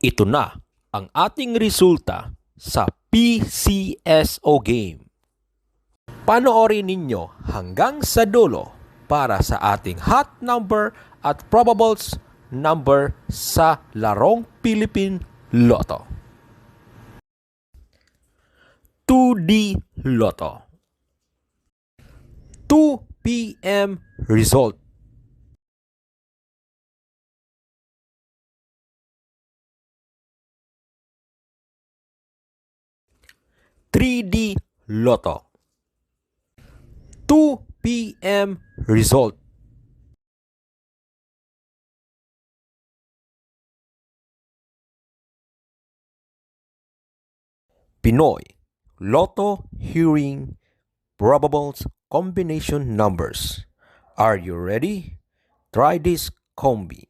Ito na ang ating resulta sa PCSO game. Panoorin ninyo hanggang sa dulo para sa ating hot number at probables number sa larong Philippine Lotto. 2D Lotto. 2 p.m. result. (3D Lotto). 2 p.m. result. Pinoy Lotto Hearing Probables Combination Numbers. Are you ready? Try this combi.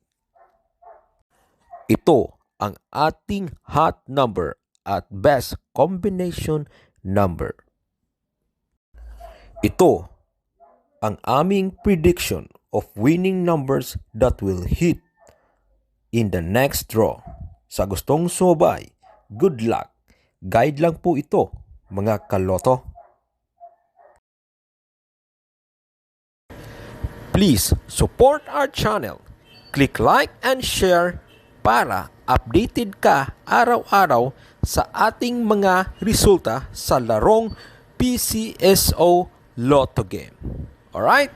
Ito ang ating hot number at best combination number. Ito ang aming prediction of winning numbers that will hit in the next draw. Sa gustong sumabay, good luck. Guide lang po ito, mga kaloto. Please support our channel. Click like and share para updated ka araw-araw sa ating mga resulta sa larong PCSO Lotto game. Alright?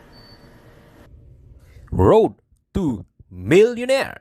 Road to Millionaire.